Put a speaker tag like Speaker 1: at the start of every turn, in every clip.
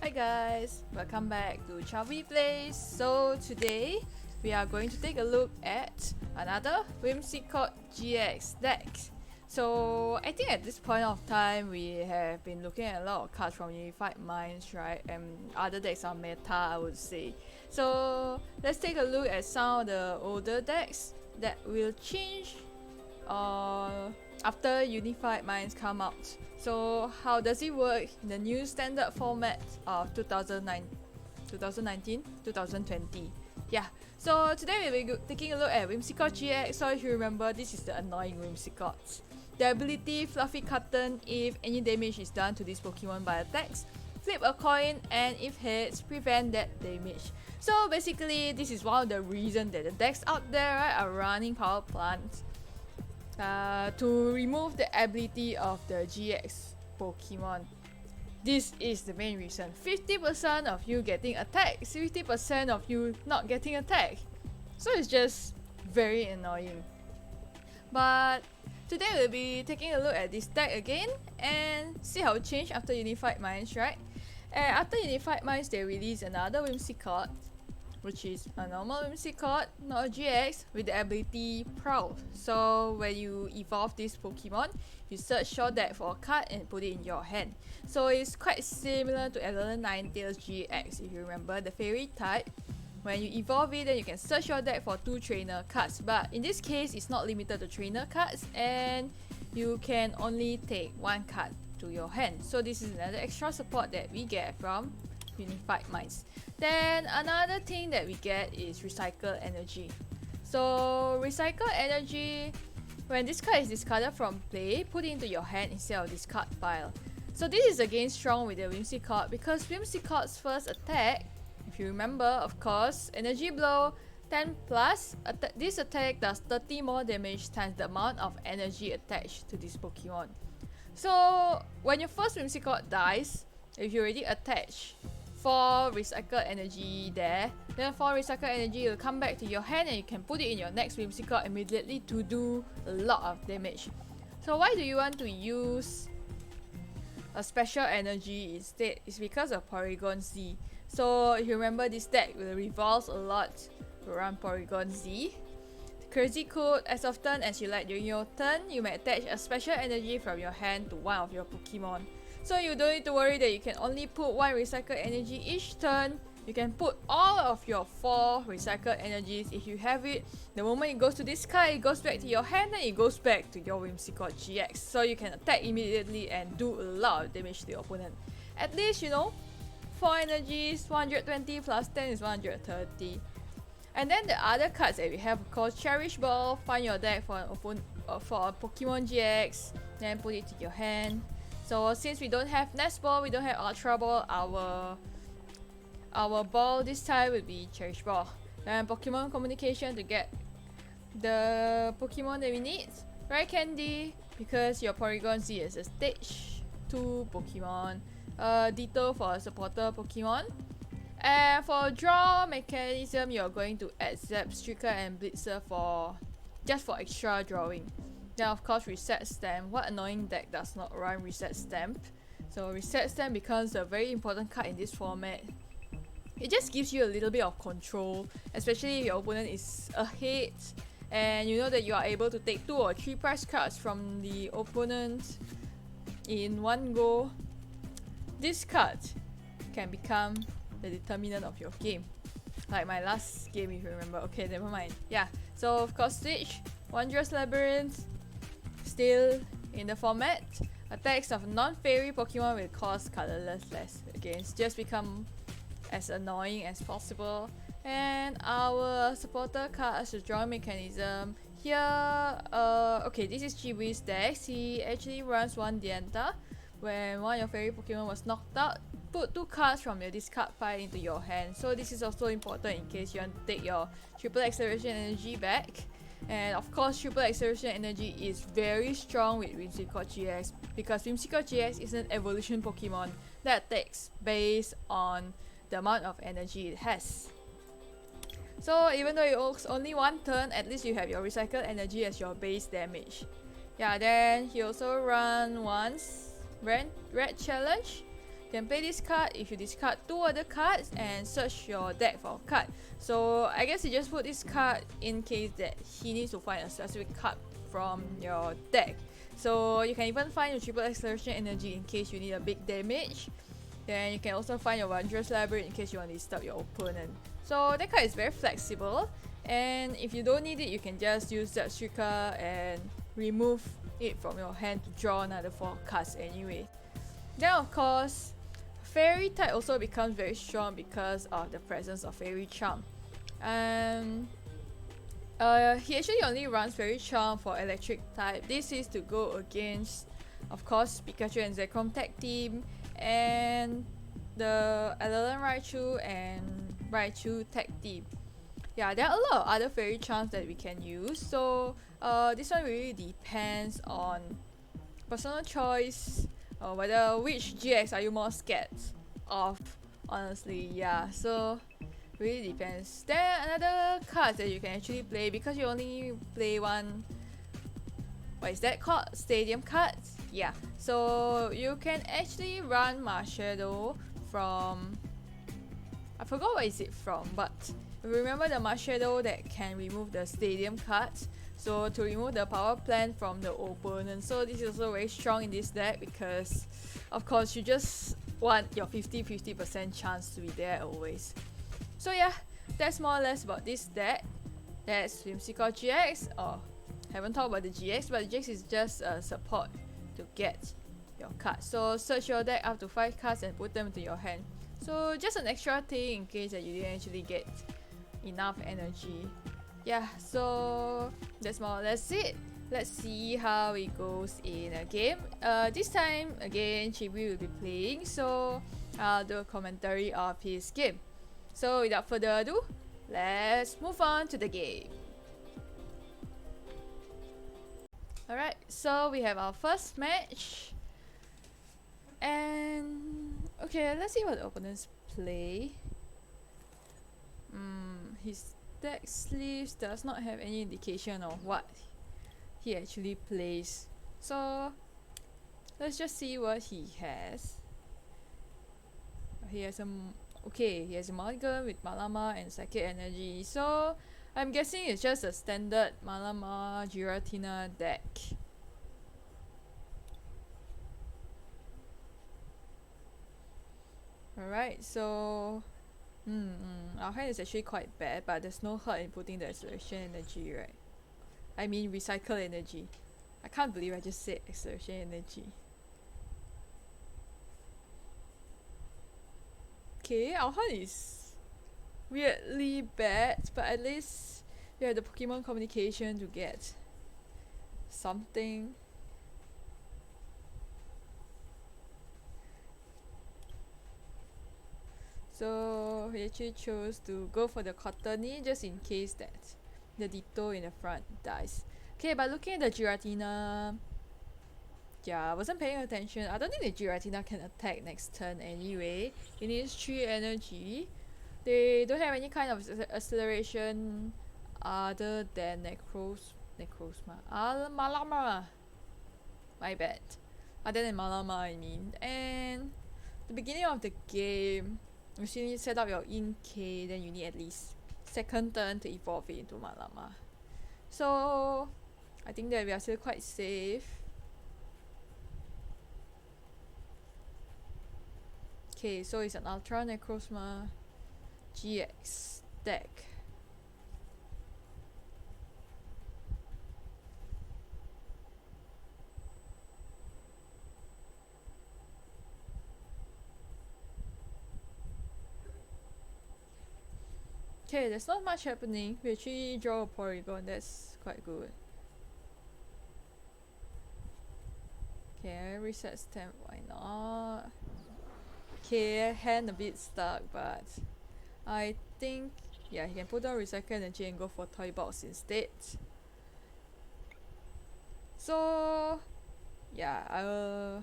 Speaker 1: Hi guys, welcome back to ChaBui Playz. So today we are going to take a look at another Whimsicott GX deck. So I think at this point of time we have been looking at a lot of cards from Unified Minds, right? And other decks are meta, I would say. So let's take a look at some of the older decks that will change after Unified Minds come out. So how does it work in the new standard format of 2019, 2020? Yeah, so today we'll be taking a look at Whimsicott GX. So if you remember, this is the annoying Whimsicott. The ability Fluffy Cotton, if any damage is done to this Pokemon by attacks, flip a coin, and if heads, prevent that damage. So basically, this is one of the reasons that the decks out there, right, are running power plants to remove the ability of the GX Pokemon. This is the main reason. 50% of you getting attacked, 50% of you not getting attacked. So it's just very annoying. But today we'll be taking a look at this deck again and see how it changed after Unified Minds, right? And after Unified Minds, they released another Whimsicott, which is a normal Whimsicott, not a GX, with the ability Prowl. So when you evolve this Pokemon, you search your deck for a card and put it in your hand. So it's quite similar to Alolan Ninetales GX, if you remember the fairy type. When you evolve it, then you can search your deck for 2 trainer cards. But in this case, it's not limited to trainer cards, and you can only take 1 card to your hand. So this is another extra support that we get from Unified Minds. Then another thing that we get is Recycle Energy. So Recycle Energy, when this card is discarded from play, put it into your hand instead of discard pile. So this is again strong with the Whimsicott because Whimsicott's first attack, if you remember, of course, Energy Blow 10 plus, this attack does 30 more damage times the amount of energy attached to this Pokemon. So when your first Whimsicott dies, if you already attach 4 recycle energy there, then 4 recycle energy will come back to your hand and you can put it in your next Whimsicott immediately to do a lot of damage. So why do you want to use a special energy instead? It's because of Porygon Z. So if you remember, this deck will revolve a lot around Porygon Z. Crazy code, as often as you like during your turn, you may attach a special energy from your hand to one of your Pokemon. So you don't need to worry that you can only put 1 recycle energy each turn. You can put all of your 4 recycle energies if you have it. The moment it goes to this card, it goes back to your hand and it goes back to your Whimsicott GX. So you can attack immediately and do a lot of damage to your opponent. At least, you know, 4 energies, 120 plus 10 is 130. And then the other cards that we have called Cherish Ball. Find your deck for a Pokemon GX, then put it to your hand. So since we don't have Nest Ball, we don't have Ultra Ball, our ball this time will be Cherish Ball. Then Pokemon Communication to get the Pokemon that we need. Rare Candy, because your Porygon Z is a stage 2 Pokemon. Ditto for a supporter Pokemon. And for draw mechanism, you're going to add Zap, Striker and Blitzer just for extra drawing. Then of course Reset Stamp. What annoying deck does not run Reset Stamp? So Reset Stamp becomes a very important card in this format. It just gives you a little bit of control, especially if your opponent is ahead and you know that you are able to take 2 or 3 prize cards from the opponent in one go. This card can become the determinant of your game. Like my last game, if you remember. Okay, never mind. Yeah, so of course Stitch, Wondrous Labyrinth, still in the format. Attacks of non-fairy Pokemon will cause colorless less. Again, just become as annoying as possible. And our supporter cards, the drawing mechanism. Here, okay, this is ChaBui's deck. He actually runs 1 Dianta. When one of your fairy Pokemon was knocked out, put 2 cards from your discard pile into your hand. So this is also important in case you want to take your triple acceleration energy back. And of course, triple acceleration energy is very strong with Whimsicott GX because Whimsicott GX is an evolution Pokemon that attacks based on the amount of energy it has. So even though it works only 1 turn, at least you have your recycled energy as your base damage. Yeah, then he also run once Red Challenge. You can play this card if you discard 2 other cards and search your deck for a card. So I guess you just put this card in case that he needs to find a specific card from your deck. So you can even find your triple acceleration energy in case you need a big damage. Then you can also find your Wondrous Library in case you want to disturb your opponent. So that card is very flexible, and if you don't need it, you can just use that Strika and remove it from your hand to draw another 4 cards anyway. Then of course, Fairy type also becomes very strong because of the presence of Fairy Charm. He actually only runs Fairy Charm for electric type. This is to go against, of course, Pikachu and Zekrom tag team, and the Alolan Raichu and Raichu tag team. Yeah, there are a lot of other Fairy Charms that we can use. So this one really depends on personal choice, whether which GX are you more scared of, honestly. Yeah, so really depends. Then another card that you can actually play, because you only play one, what is that called? Stadium cards? Yeah, so you can actually run Marshadow from, I forgot what is it from, but remember the Marshadow that can remove the stadium cards, so to remove the power plant from the opponent. So this is also very strong in this deck because of course you just want your 50-50% chance to be there always. So yeah, that's more or less about this deck. That's Whimsicott GX. Oh, haven't talked about the GX, but the GX is just a support to get your cards. So search your deck up to 5 cards and put them into your hand. So just an extra thing in case that you didn't actually get enough energy. Yeah, so that's more or less it. Let's see how it goes in a game. This time again, ChaBui will be playing, so I'll do a commentary of his game. So without further ado, let's move on to the game. Alright, so we have our first match. And okay, let's see what the opponents play. His deck sleeves does not have any indication of what he actually plays. So let's just see what he has. He has a he has a Mulligan with Malama and Psychic Energy. So I'm guessing it's just a standard Malama Giratina deck. Alright, so our hand is actually quite bad, but there's no hurt in putting the acceleration energy, right? I mean recycle energy. I can't believe I just said acceleration energy. Okay, our hand is weirdly bad, but at least we have the Pokemon communication to get something. So he actually chose to go for the Cottony just in case that the Ditto in the front dies. Okay, but looking at the Giratina, yeah, I wasn't paying attention. I don't think the Giratina can attack next turn anyway. It needs 3 energy. They don't have any kind of acceleration other than Malama. My bad. Other than Malama, I mean. And the beginning of the game, you still need to set up your in-K, then you need at least second turn to evolve it into Malama. So I think that we are still quite safe. Okay, so it's an Ultra Necrozma GX deck. Okay, there's not much happening. We actually draw a Porygon, that's quite good. Okay, reset stamp, why not? Okay, hand a bit stuck, but I think, yeah, he can put down Recycle Energy and go for Toy Box instead. So, yeah,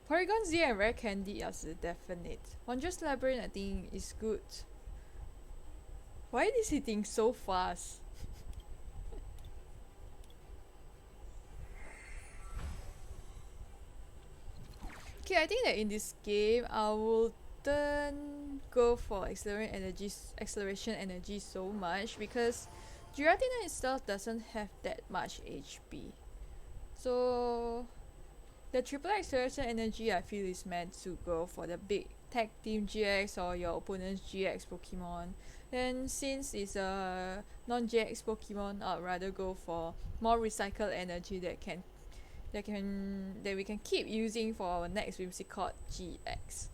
Speaker 1: Porygon Z and Rare Candy as a definite. Wondrous Labyrinth I think is good. Why is he hitting so fast? Okay, I think that in this game I wouldn't go for acceleration energy so much because Giratina itself doesn't have that much HP. So the triple acceleration energy I feel is meant to go for the big tag team GX or your opponent's GX Pokemon. Then since it's a non-GX Pokemon, I'd rather go for more recycled energy that we can keep using for our next Whimsicott GX.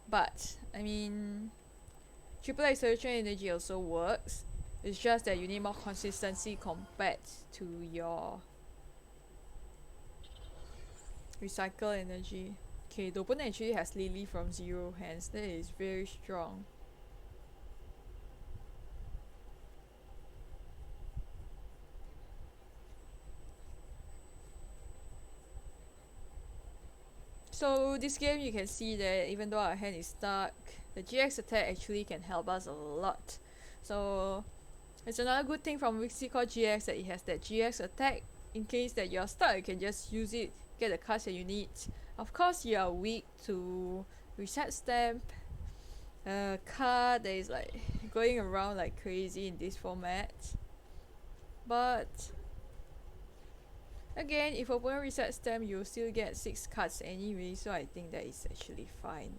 Speaker 1: But I mean, triple acceleration energy also works. It's just that you need more consistency compared to your recycle energy. Okay, the opponent actually has Lily from 0 hands. That is very strong. So this game you can see that even though our hand is stuck, the GX attack actually can help us a lot. So it's another good thing from Whimsicott GX that it has that GX attack. In case that you're stuck, you can just use it, get the cards that you need. Of course you are weak to reset stamp, card that is like going around like crazy in this format. But again, if opponent resets them, you'll still get 6 cards anyway, so I think that is actually fine.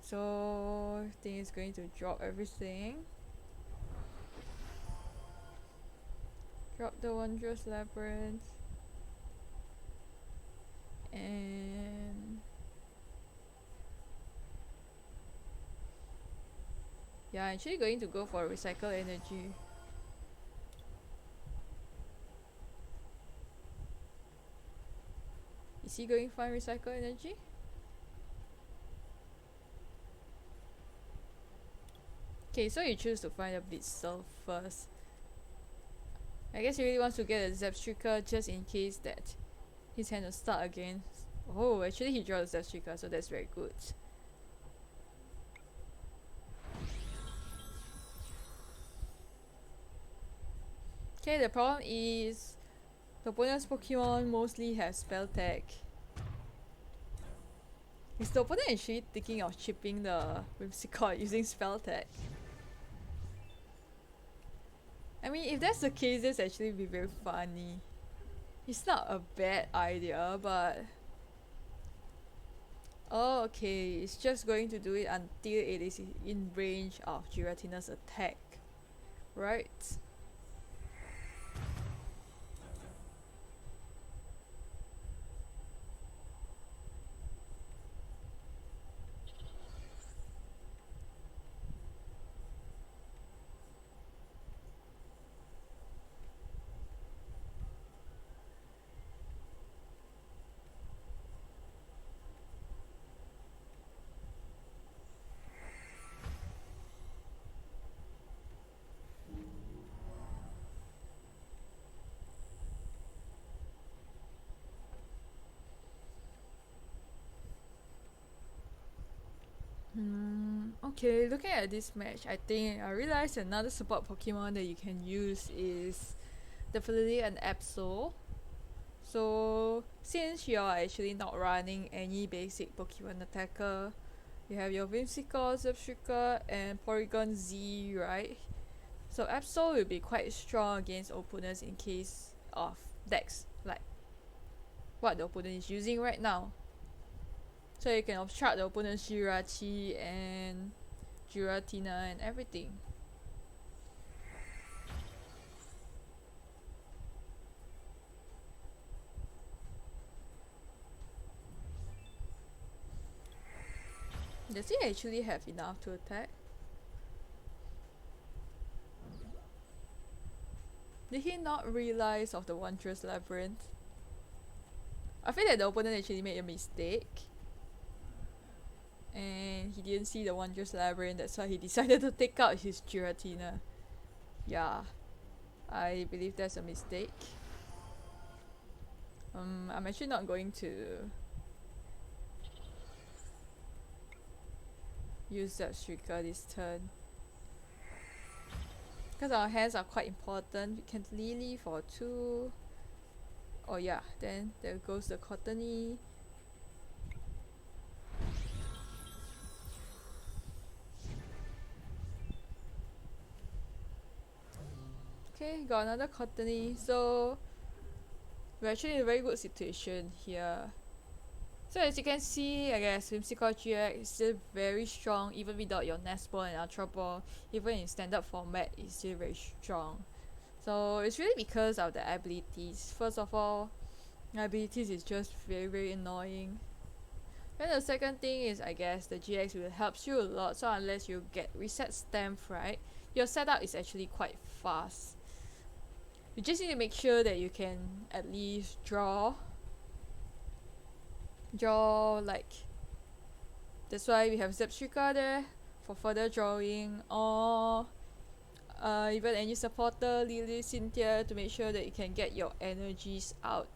Speaker 1: So I think it's going to drop everything. Drop the Wondrous Labyrinth. And yeah, I'm actually going to go for recycle energy. Is he going for recycle energy? Okay, so you choose to find a Blitzel first. I guess he really wants to get a Zebstrika just in case that his hand will start again. Oh, actually he draws a Zebstrika, so that's very good. Okay, the problem is the opponent's Pokemon mostly have spell tag. Is the opponent actually thinking of chipping the Whimsicott using spell tag? I mean, if that's the case, that's actually be very funny. It's not a bad idea, but oh, okay, it's just going to do it until it is in range of Giratina's attack, right? Okay, looking at this match, I think I realized another support Pokemon that you can use is definitely an Absol. So since you're actually not running any basic Pokemon attacker, you have your Whimsicott, Zebstrika, and Porygon Z, right? So Absol will be quite strong against opponents in case of decks like what the opponent is using right now. So you can obstruct the opponent's Jirachi and Giratina and everything. Does he actually have enough to attack? Did he not realize of the Wondrous Labyrinth? I feel that the opponent actually made a mistake. And he didn't see the Wondrous Labyrinth, that's why he decided to take out his Giratina. Yeah, I believe that's a mistake. I'm actually not going to use that Zebstrika this turn. Because our hands are quite important. We can Lily for 2. Oh yeah, then there goes the cottony. Okay, got another cottony. So we're actually in a very good situation here. So as you can see, I guess Whimsicott GX is still very strong even without your Nest Ball and Ultra Ball. Even in standard format, it's still very strong. So it's really because of the abilities. First of all, abilities is just very annoying. Then the second thing is, I guess the GX will helps you a lot. So unless you get reset stamp right, your setup is actually quite fast. You just need to make sure that you can at least draw like, that's why we have Zepstrika there for further drawing, or even any supporter, Lily, Cynthia, to make sure that you can get your energies out.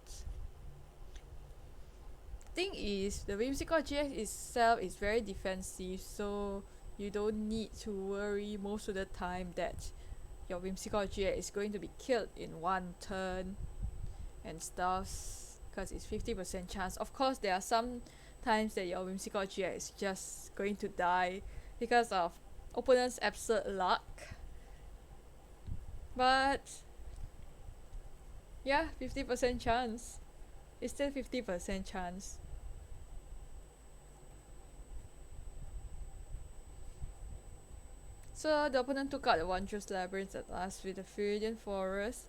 Speaker 1: Thing is, the Whimsicott GX itself is very defensive, so you don't need to worry most of the time that your Whimsicott GX is going to be killed in one turn and stuff, because it's 50% chance. Of course, there are some times that your Whimsicott GX is just going to die because of opponent's absurd luck. But yeah, 50% chance. It's still 50% chance. So the opponent took out the Wondrous Labyrinth at last with the Viridian Forest.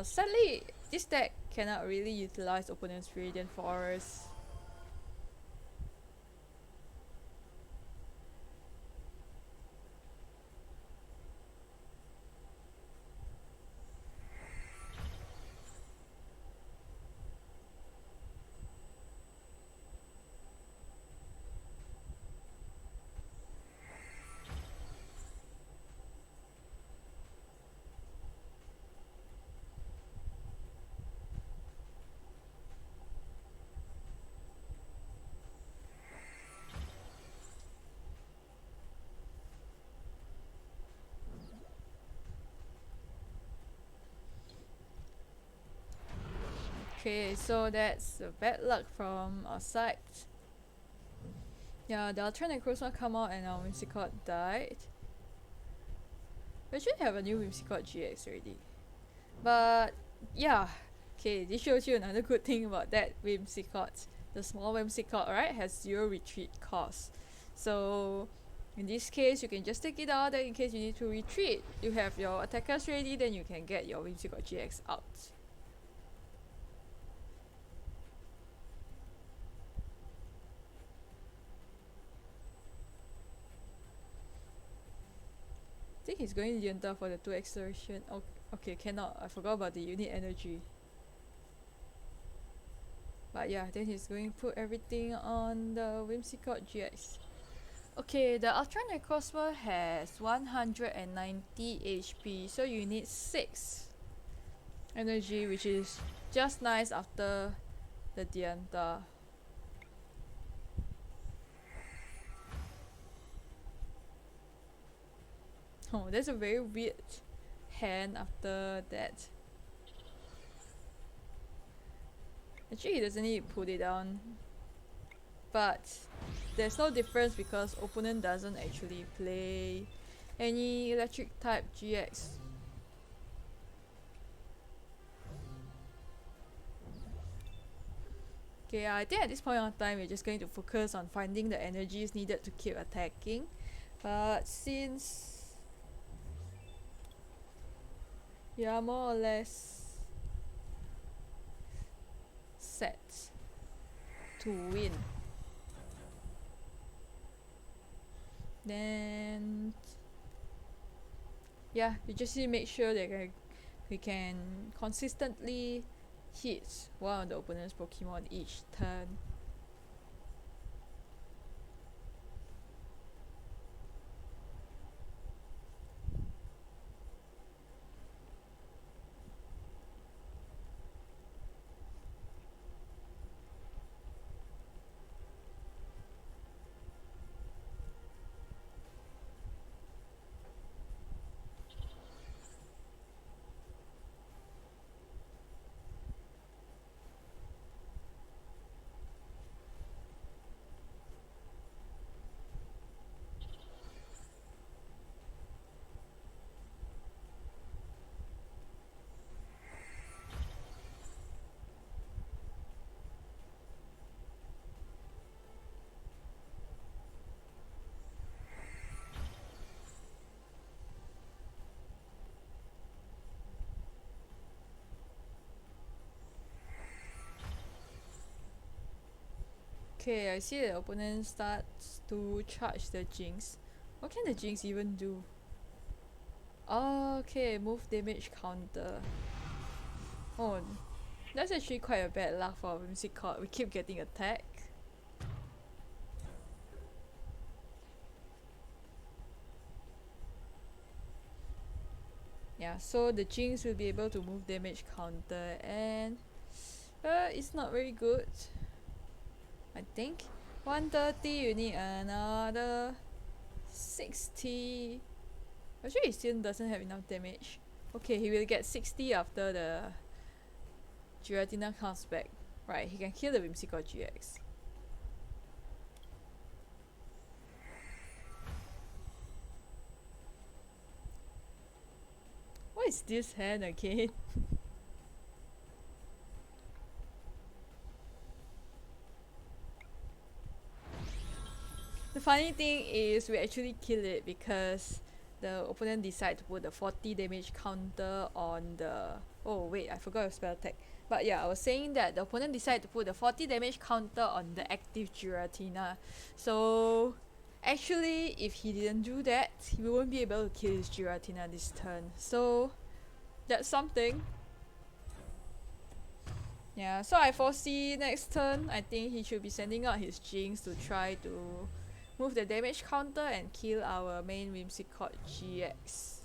Speaker 1: Sadly, this deck cannot really utilize opponent's Viridian Forest. Okay, so that's bad luck from our side. Yeah, the Ultra Necrozma come out and our Whimsicott died. We actually have a new Whimsicott GX already. But yeah, okay, this shows you another good thing about that Whimsicott. The small Whimsicott, right, has 0 retreat cost. So in this case, you can just take it out, then in case you need to retreat, you have your attackers ready, then you can get your Whimsicott GX out. I think he's going Yenta for the 2 acceleration. Oh, okay, cannot. I forgot about the unit energy. But yeah, then he's going to put everything on the Whimsicott GX. Okay, the Ultra Necrozma has 190 HP, so you need 6 energy, which is just nice after the Dianta. Oh, that's a very weird hand after that. Actually, he doesn't need to put it down. But there's no difference because opponent doesn't actually play any electric type GX. Okay, I think at this point of time we're just going to focus on finding the energies needed to keep attacking. But since yeah, more or less set to win, then yeah, we just need to make sure that we can consistently hit one of the opponent's Pokemon each turn. Okay, I see the opponent starts to charge the Jinx. What can the Jinx even do? Oh, okay, move damage counter. Oh, that's actually quite a bad luck for Whimsicott. We keep getting attacked. Yeah, so the Jinx will be able to move damage counter and it's not very good. I think 130 you need another 60. Actually he still doesn't have enough damage. Okay, he will get 60 after the Giratina comes back. Right, he can kill the Whimsicott GX. What is this hand again? The funny thing is we actually kill it because the opponent decided to put the 40 damage counter on the... Oh wait, I forgot your spell attack. But yeah, I was saying that the opponent decided to put the 40 damage counter on the active Giratina. So actually, if he didn't do that, he won't be able to kill his Giratina this turn. So that's something. Yeah, so I foresee next turn, I think he should be sending out his Jinx to try to move the damage counter and kill our main Whimsicott GX.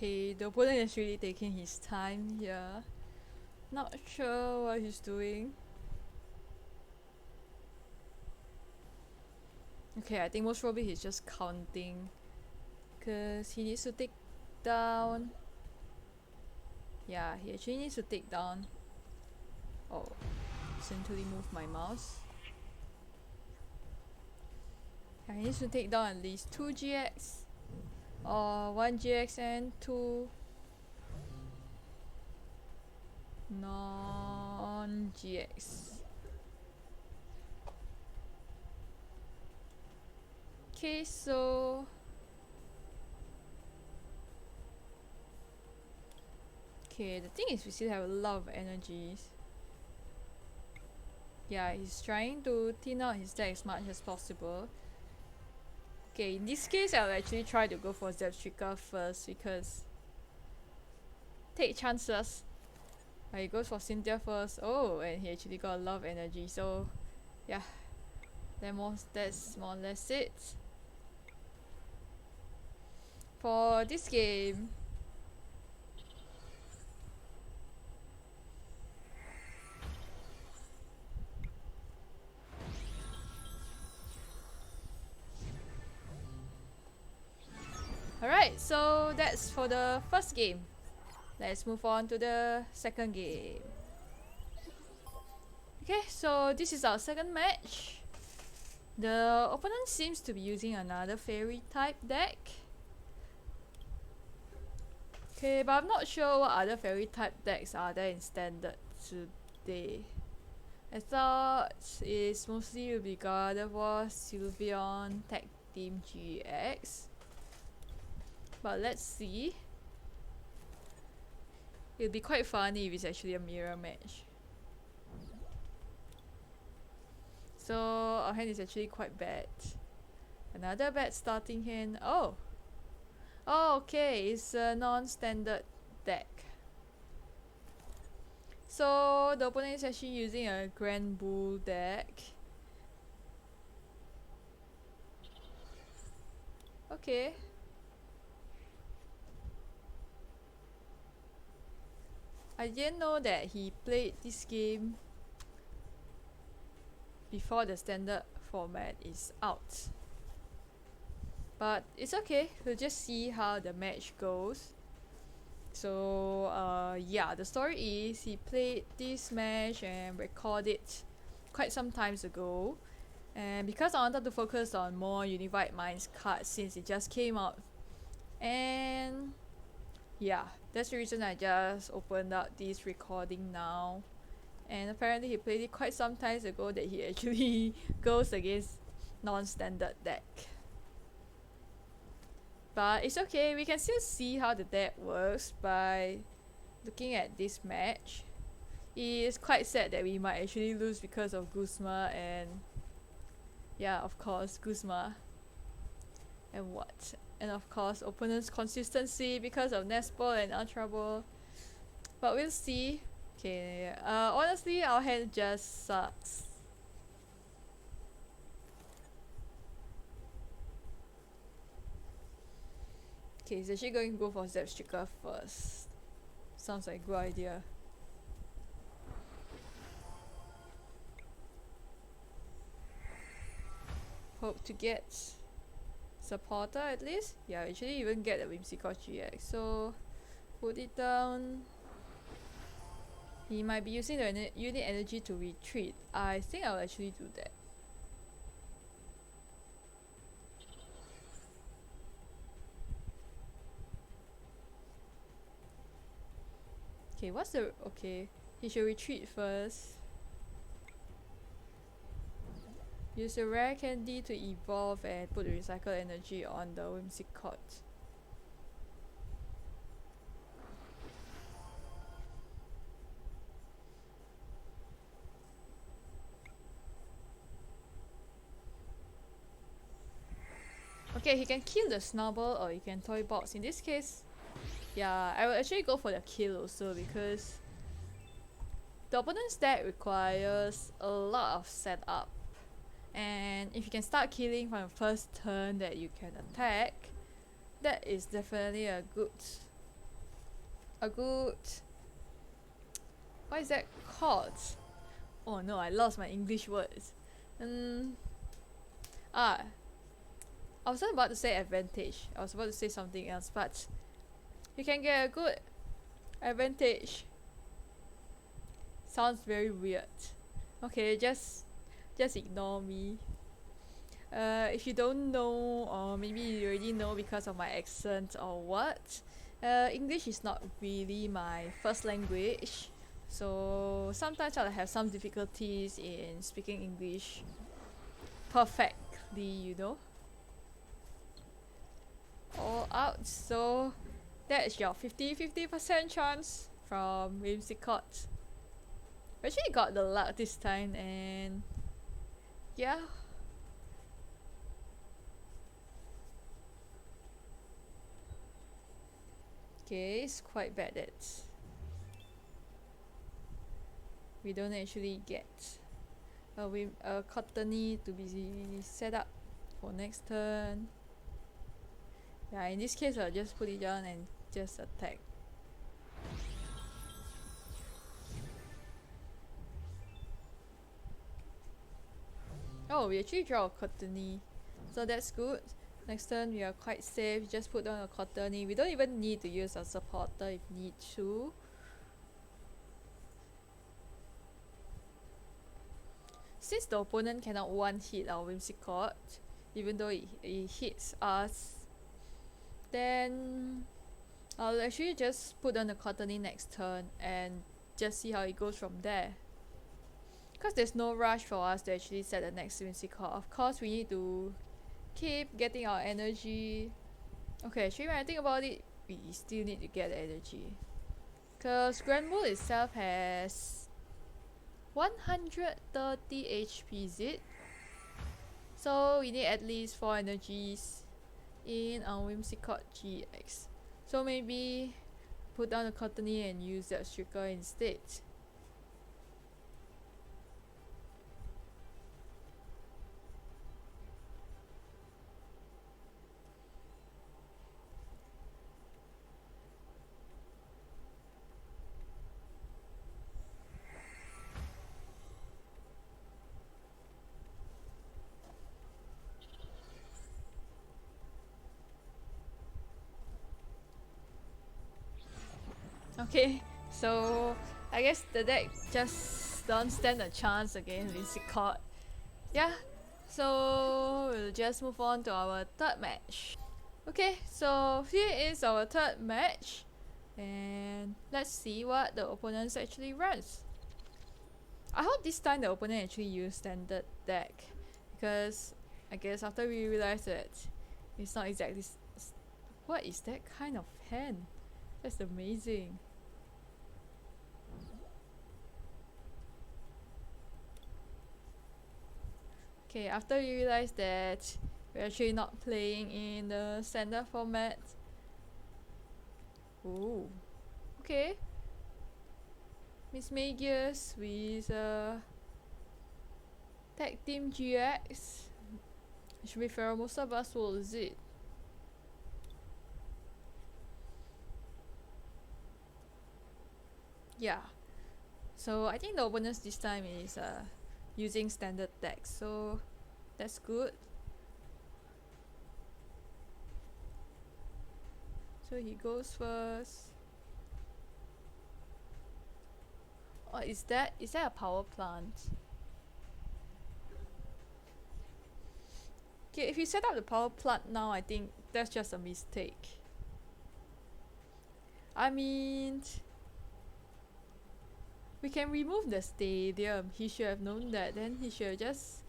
Speaker 1: Okay, the opponent is really taking his time here. Not sure what he's doing. Okay, I think most probably he's just counting. Because he needs to take down... Yeah, he actually needs to take down... Oh, accidentally moved my mouse. Yeah, he needs to take down at least 2 GX. Or 1 GX and 2 non-GX. Okay, so... Okay, the thing is we still have a lot of energies. Yeah, he's trying to thin out his deck as much as possible. Okay, in this case I'll actually try to go for Zepstrika first because... Take chances. He goes for Cynthia first. Oh, and he actually got a lot of energy, so... Yeah. That's more or less it. For this game... Alright, so that's for the first game. Let's move on to the second game. Okay, so this is our second match. The opponent seems to be using another fairy type deck. Okay, but I'm not sure what other fairy type decks are there in standard today. I thought it's mostly will be God of War, Sylveon, Tag Team GX. But let's see. It'll be quite funny if it's actually a mirror match. So our hand is actually quite bad. Another bad starting hand. Oh! Oh, okay, it's a non-standard deck. So the opponent is actually using a Grand Bull deck. Okay. I didn't know that he played this game before the standard format is out. But it's okay, we'll just see how the match goes. So yeah, the story is he played this match and recorded it quite some times ago. And because I wanted to focus on more Unified Minds cards since it just came out. And yeah, that's the reason I just opened up this recording now. And apparently he played it quite some times ago that he actually goes against non-standard deck. But it's okay, we can still see how the deck works by looking at this match. It is quite sad that we might actually lose because of Guzma and yeah, of course, Guzma. And what? And of course, opponent's consistency because of Nespol and Ultra Ball. But we'll see. Okay, honestly, our hand just sucks. Okay, he's actually going to go for Zepstrika first. Sounds like a good idea. Hope to get supporter at least. Yeah, actually even get a Whimsicott GX. So put it down. He might be using the unit energy to retreat. I think I'll actually do that. Okay, what's the... okay, he should retreat first. Use the rare candy to evolve and put the recycled energy on the Whimsicott. Okay, he can kill the Snubble or he can Toy Box. In this case, yeah, I will actually go for the kill also because the opponent's deck requires a lot of setup. And if you can start killing from the first turn that you can attack, that is definitely a good... what is that called? Oh no, I lost my English words. I wasn't about to say advantage. I was about to say something else, but you can get a good advantage. Sounds very weird. Okay, just ignore me. If you don't know, or maybe you already know because of my accent or what, English is not really my first language, so sometimes I'll have some difficulties in speaking English perfectly, you know. All out, so that is your 50% chance from Whimsicott. We actually got the luck this time, and yeah. Okay, it's quite bad that we don't actually get a Cottony to be set up for next turn. Yeah, in this case I'll just put it down and just attack. Oh, we actually draw a Cottony, so that's good. Next turn we are quite safe, just put down a contender. We don't even need to use a supporter if need to. Since the opponent cannot one-hit our Whimsicott, even though it hits us, then I'll actually just put down the contender next turn and just see how it goes from there. Because there's no rush for us to actually set the next Whimsicott. Of course, we need to keep getting our energy. Okay, actually when I think about it, we still need to get the energy. Because Grand Bull itself has 130 HP, is it? So we need at least 4 energies in our Whimsicott GX. So maybe put down the contender and use that Striker instead. Okay, so I guess the deck just don't stand a chance against Whimsicott. Yeah, so we'll just move on to our third match. Okay, so here is our third match, and let's see what the opponents actually runs. I hope this time the opponent actually use standard deck, because I guess after we realize that it's not exactly what is that kind of hand? That's amazing. Okay, after we realize that we're actually not playing in the standard format. Ooh, okay. Miss Magius with Tag Team GX. It should be Pheromosa Buzzwole, is it? Yeah. So I think the opponents this time is using standard deck, so that's good. So he goes first. Oh, is that a power plant? Okay, if you set up the power plant now, I think that's just a mistake. I mean, we can remove the stadium. He should have known that. Then he should have just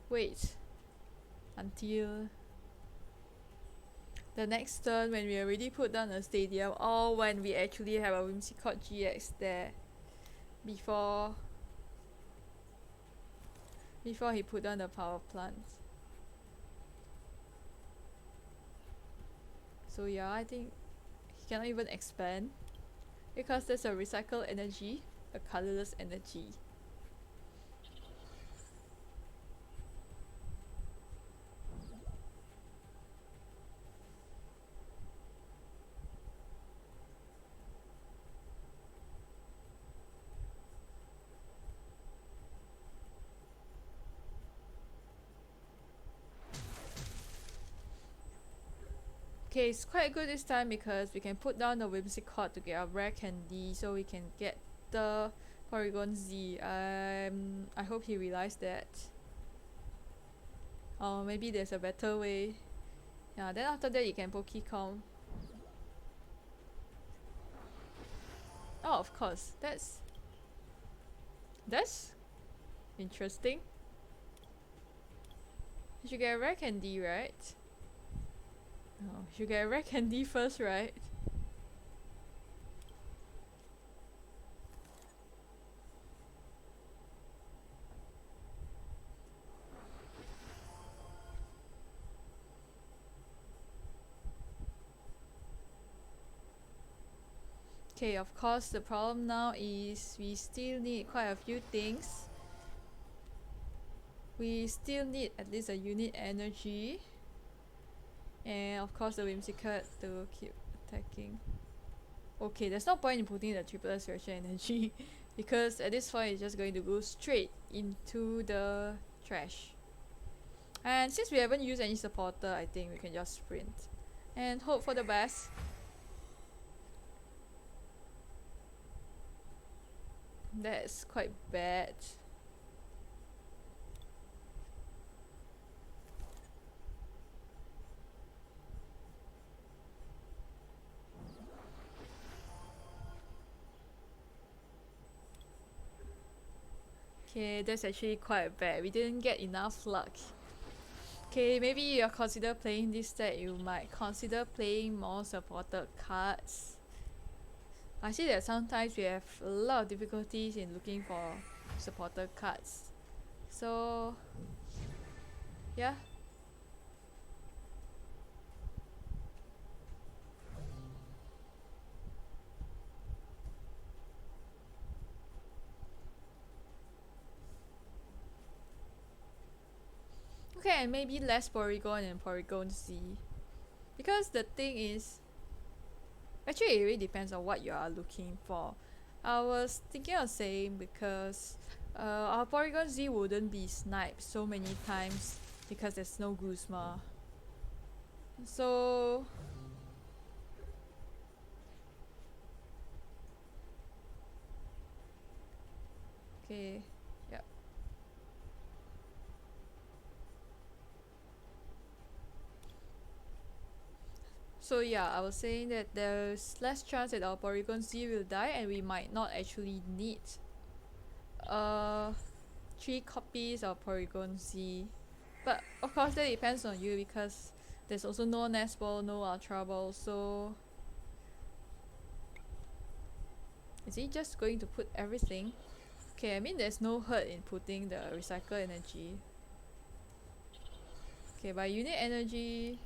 Speaker 1: wait until the next turn when we already put down a stadium, or when we actually have a Whimsicott GX there before he put down the power plant. So yeah, I think he cannot even expand because there's a recycled energy, a colorless energy. Okay, it's quite good this time because we can put down the Whimsicott to get our rare candy, so we can get the Porygon Z. I hope he realized that. Or maybe there's a better way. Yeah, then after that you can Pokecom. Oh, of course. That's interesting. You should get a rare candy, right? Oh, you should get a rare candy first, right? Okay, of course the problem now is we still need quite a few things. We still need at least a unit energy. And of course the Whimsicott to keep attacking. Okay, there's no point in putting the triple resurrection energy because at this point it's just going to go straight into the trash. And since we haven't used any supporter, I think we can just sprint and hope for the best. That's quite bad. Okay, that's actually quite bad. We didn't get enough luck. Okay, maybe you're consider playing this deck, you might consider playing more supported cards. I see that sometimes we have a lot of difficulties in looking for supported cards. So, yeah. Okay, and maybe less Porygon and Porygon Z. Because the thing is, actually it really depends on what you are looking for. I was thinking of saying because our Porygon Z wouldn't be sniped so many times because there's no Guzma. So okay, yep. So yeah, I was saying that there's less chance that our Porygon Z will die and we might not actually need 3 copies of Porygon Z. But of course that depends on you because there's also no Nest Ball, no Ultra Ball, so is he just going to put everything? Okay, I mean there's no hurt in putting the recycle energy. Okay, by unit energy.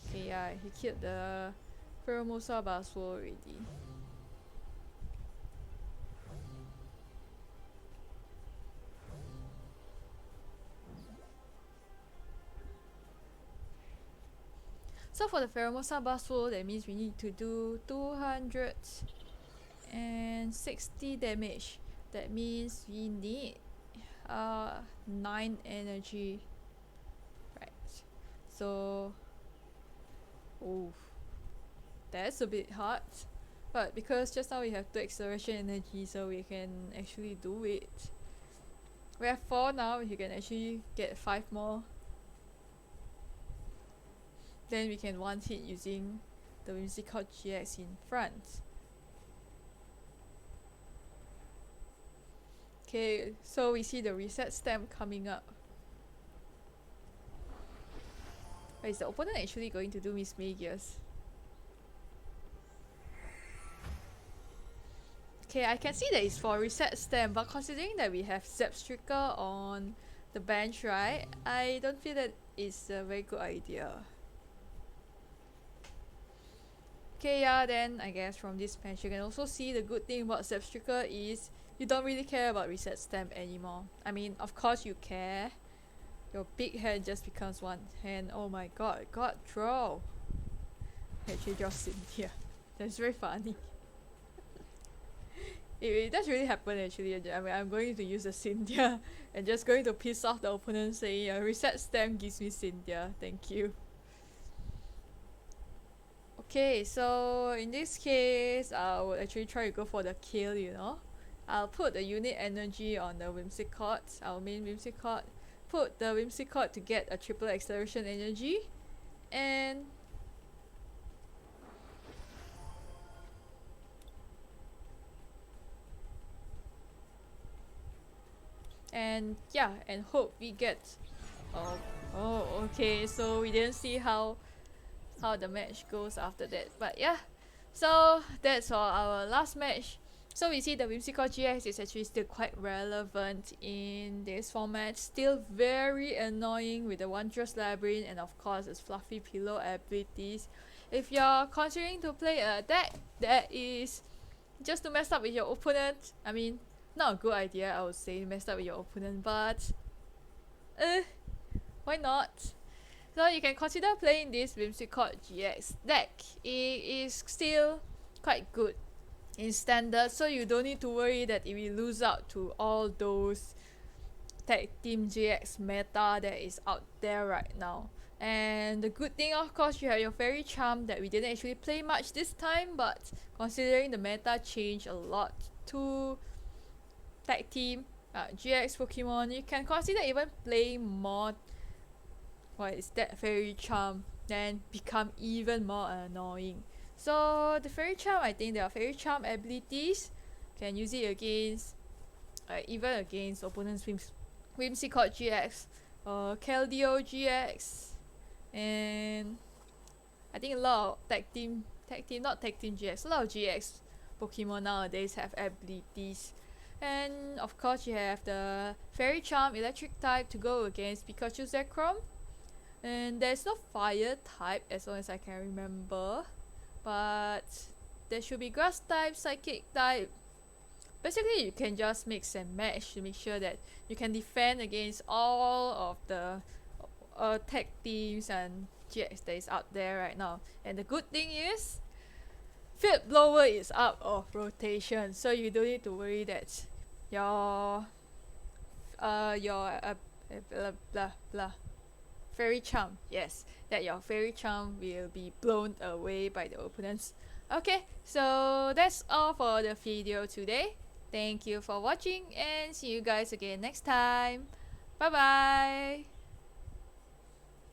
Speaker 1: Okay, yeah, he killed the Pheromosa Baswo already. So for the Pheromosa Baswo, that means we need to do 260 damage. That means we need 9 energy. Right. So oof, that's a bit hard. But because just now we have 2 acceleration energy, so we can actually do it. We have 4 now, you can actually get 5 more. Then we can one hit using the Whimsicott GX in front. Okay, so we see the reset stamp coming up. But is the opponent actually going to do Miss Magius? Okay, I can see that it's for reset stamp, but considering that we have Zepstrika on the bench, right? I don't feel that it's a very good idea. Okay, yeah, then I guess from this bench you can also see the good thing about Zepstrika is you don't really care about reset stamp anymore. I mean, of course you care. Your big hand just becomes one hand. Oh my god, God draw. Actually draw Cynthia. That's very funny. It does really happen actually. I mean, I'm going to use the Cynthia and just going to piss off the opponent saying reset stamp gives me Cynthia. Thank you. Okay, so in this case, I would actually try to go for the kill, you know. I'll put the unit energy on the Whimsicott, our main Whimsicott. Put the Whimsicott to get a triple acceleration energy. And yeah, and hope we get okay, so we didn't see how the match goes after that, but yeah, so that's for our last match. So we see the Whimsicott GX is actually still quite relevant in this format, still very annoying with the Wondrous Labyrinth and of course its fluffy pillow abilities. If you're considering to play a deck that is just to mess up with your opponent, I mean, not a good idea, I would say, mess up with your opponent, but why not? So you can consider playing this Whimsicott GX deck. It is still quite good. in standard, so you don't need to worry that if you lose out to all those tag team GX meta that is out there right now. And the good thing, of course, you have your fairy charm that we didn't actually play much this time, but considering the meta changed a lot to tag team GX Pokemon, you can consider even playing more what is that fairy charm, then become even more annoying. So the fairy charm, I think there are fairy charm abilities, can use it against even against opponents Whimsicott GX, Keldeo GX, and I think a lot of not tag team GX, a lot of GX Pokemon nowadays have abilities. And of course you have the fairy charm electric type to go against Pikachu Zekrom. And there's no fire type as long as I can remember, but there should be grass type, psychic type. Basically you can just mix and match to make sure that you can defend against all of the tag teams and GX that is out there right now. And the good thing is Field Blower is out of rotation, so you don't need to worry that your blah blah blah fairy charm, yes, that your fairy charm will be blown away by the opponents. Okay, so that's all for the video today. Thank you for watching and see you guys again next time. Bye bye.